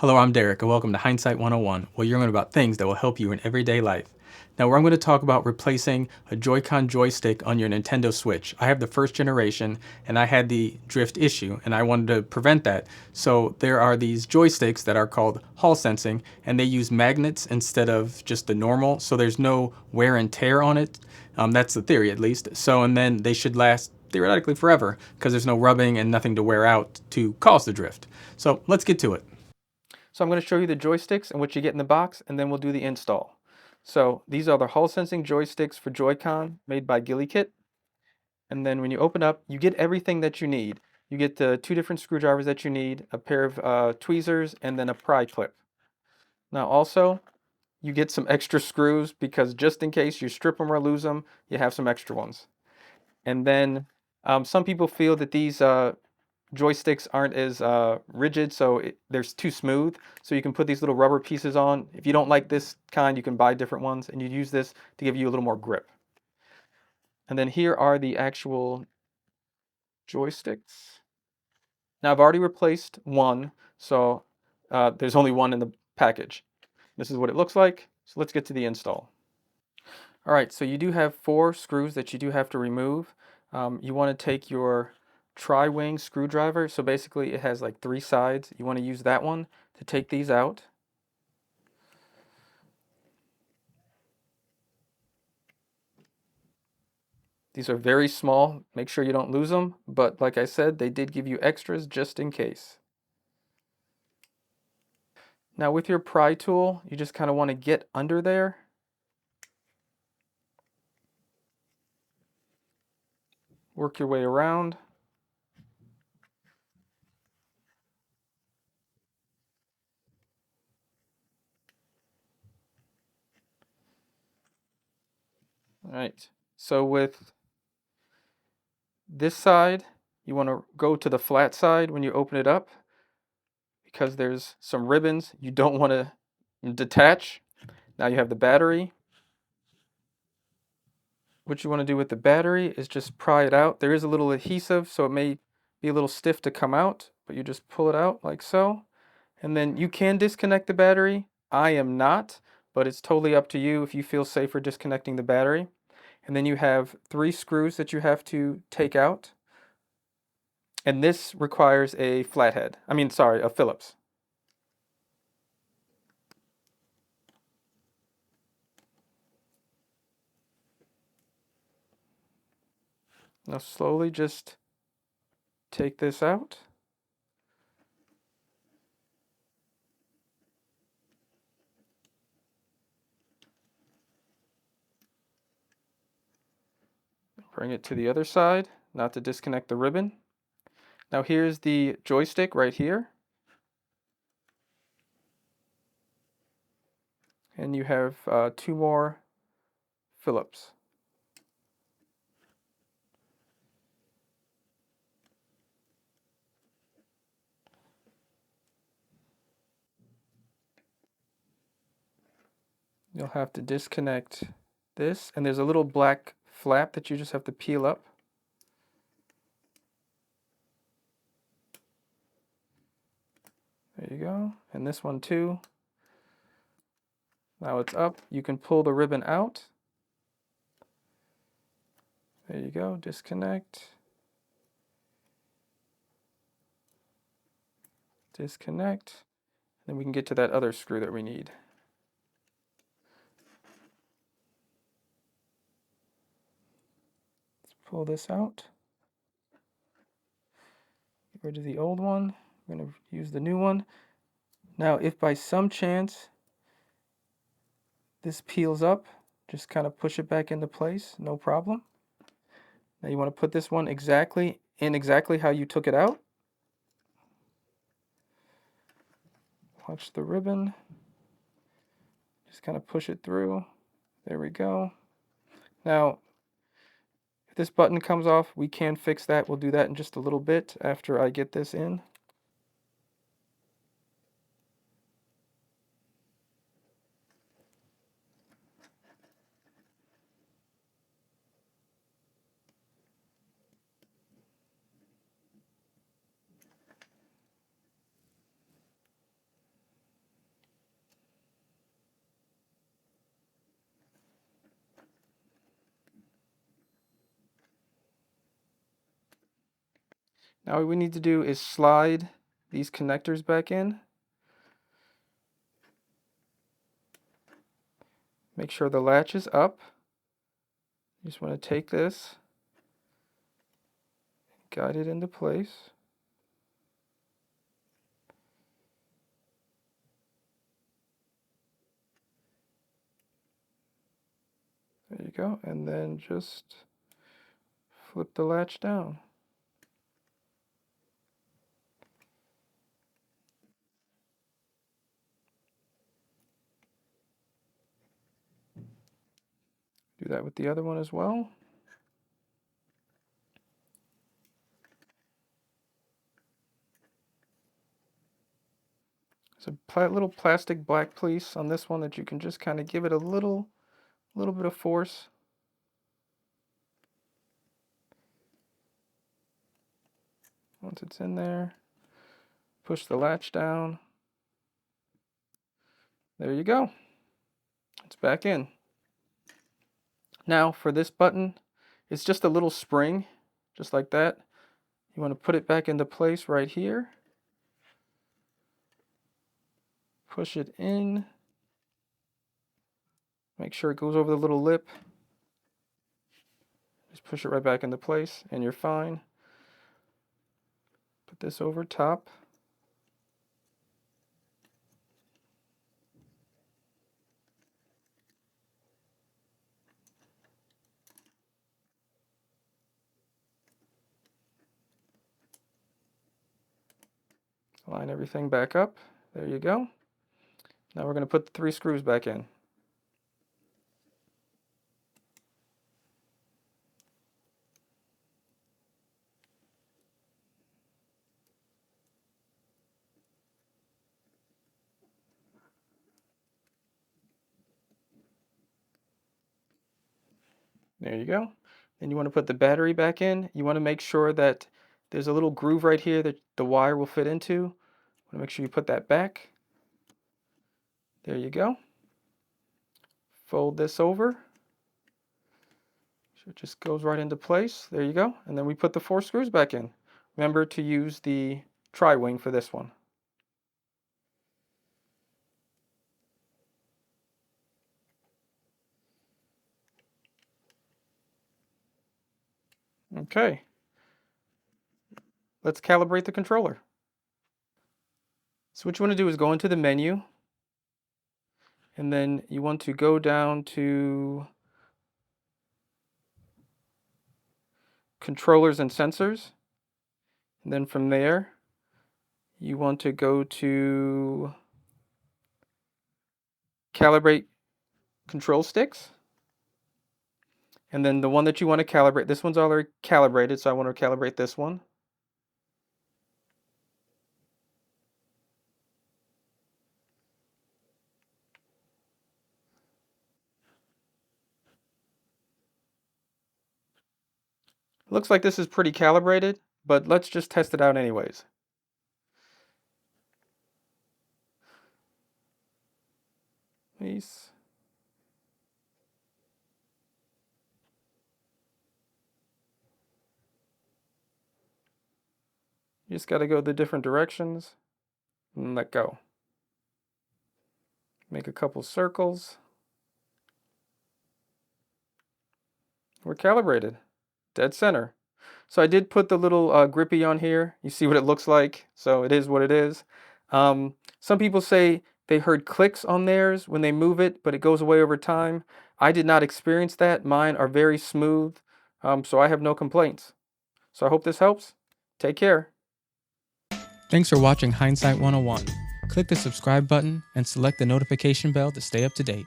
Hello, I'm Derrick, and welcome to Hindsight 101, where you're learn about things that will help you in everyday life. Now, where I'm going to talk about replacing a Joy-Con joystick on your Nintendo Switch. I have the first generation, and I had the drift issue, and I wanted to prevent that. So there are these joysticks that are called Hall sensing, and they use magnets instead of just the normal, so there's no wear and tear on it. That's the theory, at least. So, and then they should last theoretically forever, because there's no rubbing and nothing to wear out to cause the drift. So let's get to it. So I'm going to show you the joysticks and what you get in the box, and then we'll do the install. So these are the Hall sensing joysticks for Joy-Con made by Gulikit. And then when you open up, you get everything that you need. You get the two different screwdrivers that you need, a pair of tweezers, and then a pry clip. Now also, you get some extra screws because just in case you strip them or lose them, you have some extra ones. And then some people feel that these joysticks aren't as rigid, so they're too smooth. So you can put these little rubber pieces on. If you don't like this kind, you can buy different ones, and you use this to give you a little more grip. And then here are the actual joysticks. Now I've already replaced one, so there's only one in the package. This is what it looks like. So let's get to the install. All right, so you do have 4 screws that you do have to remove. You want to take your tri-wing screwdriver. So basically it has like 3 sides. You want to use that one to take these out. These are very small. Make sure you don't lose them. But like I said, they did give you extras just in case. Now with your pry tool, you just kind of want to get under there. Work your way around. All right. So with this side, you want to go to the flat side when you open it up because there's some ribbons you don't want to detach. Now you have the battery. What you want to do with the battery is just pry it out. There is a little adhesive, so it may be a little stiff to come out, but you just pull it out like so. And then you can disconnect the battery. I am not, but it's totally up to you if you feel safer disconnecting the battery. And then you have 3 screws that you have to take out. And this requires a flathead. A Phillips. Now slowly just take this out. Bring it to the other side, not to disconnect the ribbon. Now here's the joystick right here. And you have 2 more Phillips. You'll have to disconnect this, and there's a little black flap that you just have to peel up. There you go, and this one too. Now it's up. You can pull the ribbon out. There you go, disconnect. Disconnect. Then we can get to that other screw that we need. Let's pull this out. Get rid of the old one. I'm going to use the new one. Now, if by some chance this peels up, just kind of push it back into place, no problem. Now you want to put this one exactly how you took it out. Watch the ribbon. Just kind of push it through. There we go. Now, if this button comes off, we can fix that. We'll do that in just a little bit after I get this in. Now what we need to do is slide these connectors back in. Make sure the latch is up. You just want to take this, guide it into place. There you go, and then just flip the latch down. Do that with the other one as well. There's a little plastic black piece on this one that you can just kind of give it a little bit of force. Once it's in there, push the latch down. There you go. It's back in. Now for this button, it's just a little spring, just like that. You want to put it back into place right here. Push it in. Make sure it goes over the little lip. Just push it right back into place and you're fine. Put this over top. Line everything back up. There you go. Now we're going to put the 3 screws back in. There you go. Then you want to put the battery back in. You want to make sure that there's a little groove right here that the wire will fit into. You want to make sure you put that back. There you go. Fold this over. So it just goes right into place. There you go. And then we put the 4 screws back in. Remember to use the tri-wing for this one. Okay. Let's calibrate the controller. So what you want to do is go into the menu, and then you want to go down to controllers and sensors. And then from there, you want to go to calibrate control sticks. And then the one that you want to calibrate, this one's already calibrated, so I want to calibrate this one. Looks like this is pretty calibrated, but let's just test it out anyways. Nice. You just got to go the different directions and let go. Make a couple circles. We're calibrated. Dead center. So I did put the little grippy on here. You see what it looks like. So it is what it is. Some people say they heard clicks on theirs when they move it, but it goes away over time. I did not experience that. Mine are very smooth. So I have no complaints. So I hope this helps. Take care. Thanks for watching Hindsight 101. Click the subscribe button and select the notification bell to stay up to date.